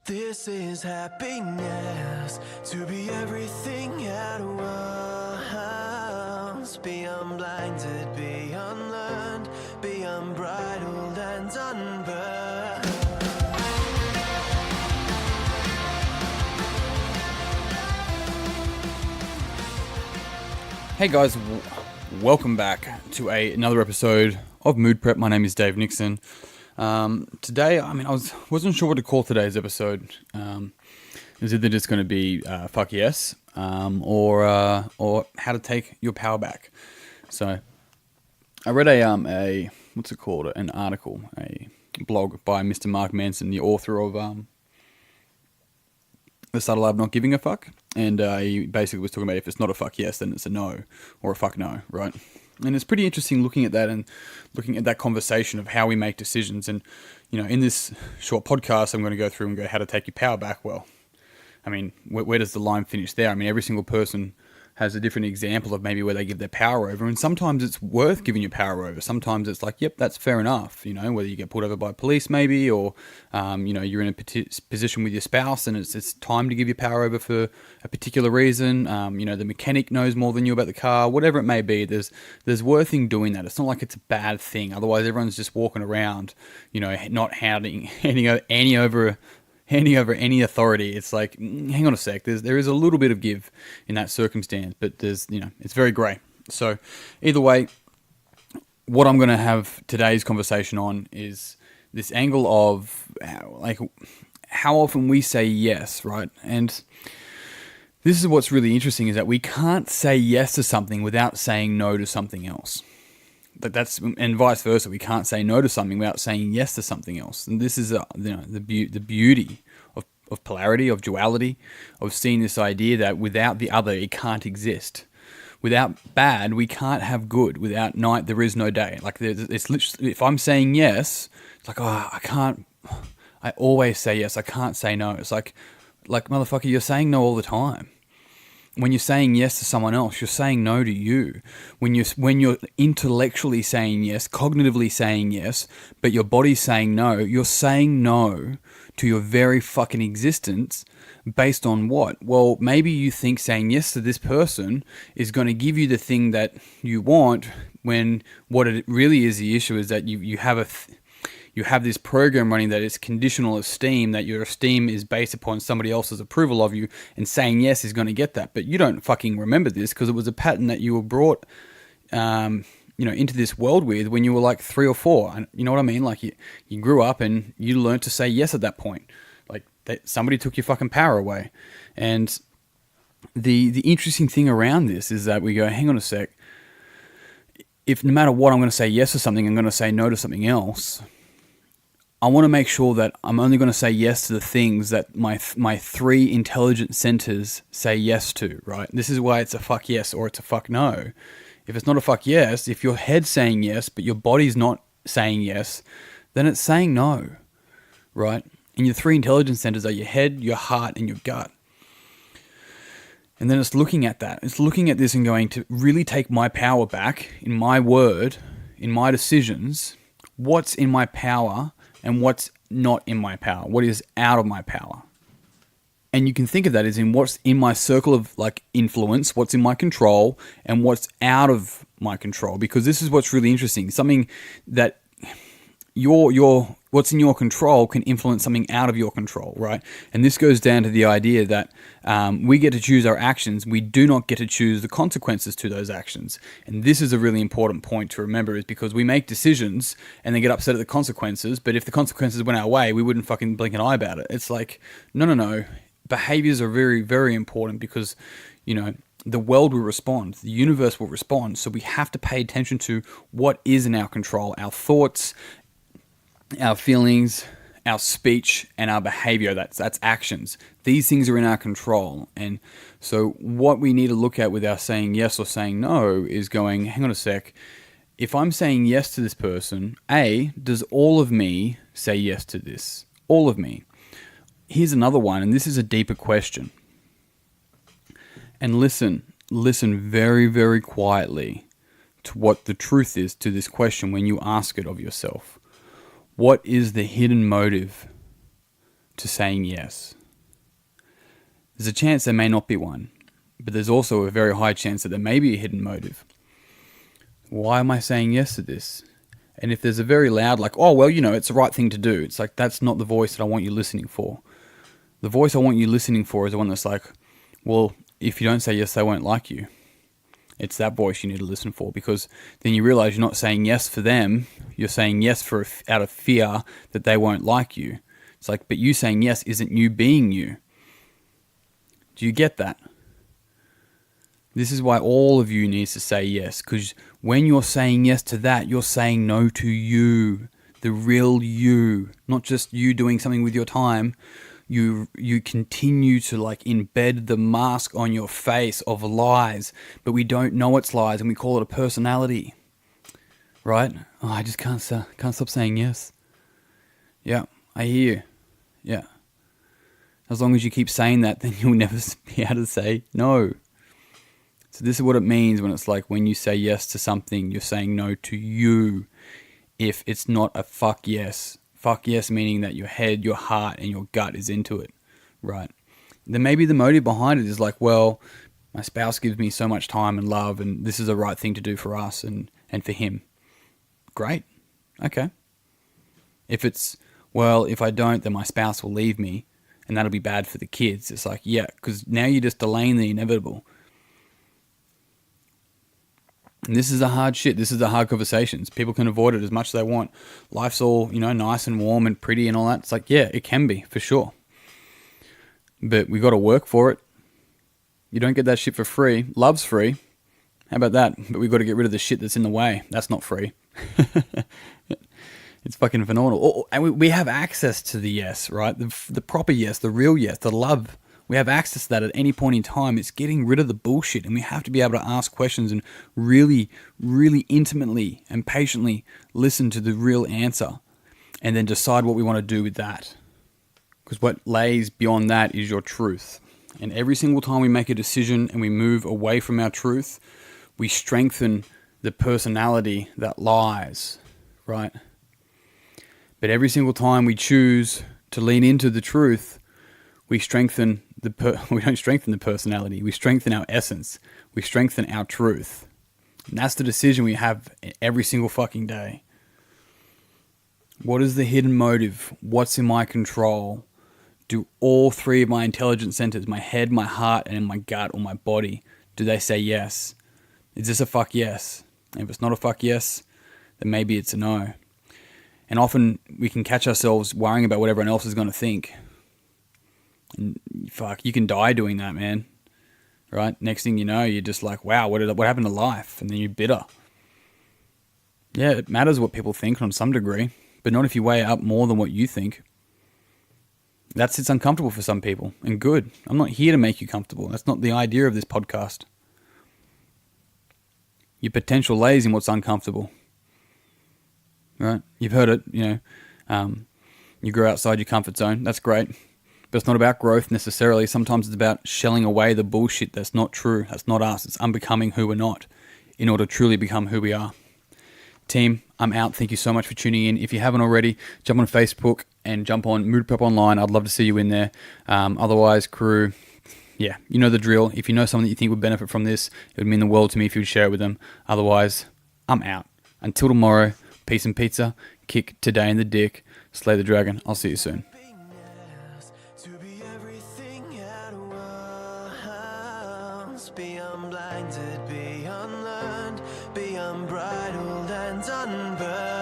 This is happiness, to be everything at once. Be unblinded, be unlearned, be unbridled and unburned. Hey guys, welcome back to another episode of Mood Prep. My name is Dave Nixon. Today, I wasn't sure what to call today's episode. It was either just going to be fuck yes, or how to take your power back. So, I read a what's it called? An article, a blog by Mr. Mark Manson, the author of The Subtle Art of Not Giving a Fuck. And he basically was talking about if it's not a fuck yes, then it's a no, or a fuck no, right? And it's pretty interesting looking at that and looking at that conversation of how we make decisions. And, you know, in this short podcast, I'm going to go through and go how to take your power back. Well, I mean, where does the line finish there? I mean, every single person has a different example of maybe where they give their power over. And sometimes it's worth giving your power over. Sometimes it's like, yep, that's fair enough. You know, whether you get pulled over by police maybe, or, you know, you're in a position with your spouse and it's time to give your power over for a particular reason. You know, the mechanic knows more than you about the car, whatever it may be. There's worth in doing that. It's not like it's a bad thing. Otherwise, everyone's just walking around, you know, not handing over any authority. It's like, hang on a sec, there is a little bit of give in that circumstance, but there's, you know, it's very grey. So either way, what I'm going to have today's conversation on is this angle of how often we say yes, right? And this is what's really interesting, is that we can't say yes to something without saying no to something else. And vice versa. We can't say no to something without saying yes to something else. And this is the beauty of polarity, of duality, of seeing this idea that without the other, it can't exist. Without bad, we can't have good. Without night, there is no day. Like, it's literally, if I'm saying yes, it's like, oh, I can't. I always say yes. I can't say no. It's like motherfucker, you're saying no all the time. When you're saying yes to someone else, you're saying no to you. When you're intellectually saying yes, cognitively saying yes, but your body's saying no, you're saying no to your very fucking existence based on what? Well, maybe you think saying yes to this person is going to give you the thing that you want, when what it really is, the issue is that you have this program running that is conditional esteem, that your esteem is based upon somebody else's approval of you, and saying yes is going to get that. But you don't fucking remember this because it was a pattern that you were brought, into this world with when you were like 3 or 4. And you know what I mean? Like you grew up and you learned to say yes at that point. Like somebody took your fucking power away. And the interesting thing around this is that we go, hang on a sec. If no matter what I'm going to say yes to something, I'm going to say no to something else. I want to make sure that I'm only going to say yes to the things that my 3 intelligent centers say yes to, right? This is why it's a fuck yes or it's a fuck no. If it's not a fuck yes, if your head's saying yes, but your body's not saying yes, then it's saying no, right? And your 3 intelligence centers are your head, your heart, and your gut. And then it's looking at that. It's looking at this and going, to really take my power back in my word, in my decisions, what's in my power and what's not in my power, what is out of my power. And you can think of that as in what's in my circle of like influence, what's in my control, and what's out of my control. Because this is what's really interesting. Something that what's in your control can influence something out of your control, right? And this goes down to the idea that we get to choose our actions. We do not get to choose the consequences to those actions. And this is a really important point to remember, is because we make decisions and then get upset at the consequences. But if the consequences went our way, we wouldn't fucking blink an eye about it. It's like, no. Behaviors are very, very important because, you know, the world will respond, the universe will respond. So we have to pay attention to what is in our control, our thoughts, our feelings, our speech, and our behavior. That's actions. These things are in our control. And so what we need to look at with our saying yes or saying no is going, hang on a sec. If I'm saying yes to this person, does all of me say yes to this? All of me. Here's another one, and this is a deeper question. And listen very, very quietly to what the truth is to this question when you ask it of yourself. What is the hidden motive to saying yes? There's a chance there may not be one, but there's also a very high chance that there may be a hidden motive. Why am I saying yes to this? And if there's a very loud, like, oh, well, it's the right thing to do. It's like, that's not the voice that I want you listening for. The voice I want you listening for is the one that's like, well, if you don't say yes, they won't like you. It's that voice you need to listen for, because then you realize you're not saying yes for them. You're saying yes out of fear that they won't like you. It's like, but you saying yes isn't you being you. Do you get that? This is why all of you needs to say yes, because when you're saying yes to that, you're saying no to you, the real you, not just you doing something with your time. You continue to like embed the mask on your face of lies, but we don't know it's lies, and we call it a personality, right? Oh, I just can't stop saying yes. Yeah, I hear you. Yeah. As long as you keep saying that, then you'll never be able to say no. So this is what it means when it's like, when you say yes to something, you're saying no to you. If it's not a fuck yes. Fuck yes meaning that your head, your heart, and your gut is into it, right? Then maybe the motive behind it is like, well, my spouse gives me so much time and love, and this is the right thing to do for us and for him. Great. Okay. If it's, well, if I don't, then my spouse will leave me, and that'll be bad for the kids. It's like, yeah, because now you're just delaying the inevitable. And this is the hard shit. This is the hard conversations. People can avoid it as much as they want. Life's all, nice and warm and pretty and all that. It's like, yeah, it can be, for sure. But we got to work for it. You don't get that shit for free. Love's free. How about that? But we got to get rid of the shit that's in the way. That's not free. It's fucking phenomenal. And we have access to the yes, right? The proper yes, the real yes, the love. We have access to that at any point in time. It's getting rid of the bullshit, and we have to be able to ask questions and really, really intimately and patiently listen to the real answer, and then decide what we want to do with that. Because what lays beyond that is your truth. And every single time we make a decision and we move away from our truth, we strengthen the personality that lies, right? But every single time we choose to lean into the truth, we strengthen we don't strengthen the personality. We strengthen our essence. We strengthen our truth. And that's the decision we have every single fucking day. What is the hidden motive? What's in my control? Do all three of my intelligence centers, my head, my heart, and my gut or my body, do they say yes? Is this a fuck yes? And if it's not a fuck yes, then maybe it's a no. And often we can catch ourselves worrying about what everyone else is going to think. And fuck, you can die doing that, man. Right? Next thing you know, you're just like, wow, what happened to life? And then you're bitter. Yeah, it matters what people think on some degree, but not if you weigh up more than what you think. It's uncomfortable for some people, and good. I'm not here to make you comfortable. That's not the idea of this podcast. Your potential lays in what's uncomfortable. Right? You've heard it, you grow outside your comfort zone. That's great. But it's not about growth necessarily. Sometimes it's about shelling away the bullshit that's not true. That's not us. It's unbecoming who we're not in order to truly become who we are. Team, I'm out. Thank you so much for tuning in. If you haven't already, jump on Facebook and jump on Mood Prep Online. I'd love to see you in there. Otherwise, crew, yeah, you know the drill. If you know someone that you think would benefit from this, it would mean the world to me if you would share it with them. Otherwise, I'm out. Until tomorrow, peace and pizza. Kick today in the dick. Slay the dragon. I'll see you soon. To be everything at once, be unblinded, be unlearned, be unbridled and unburned.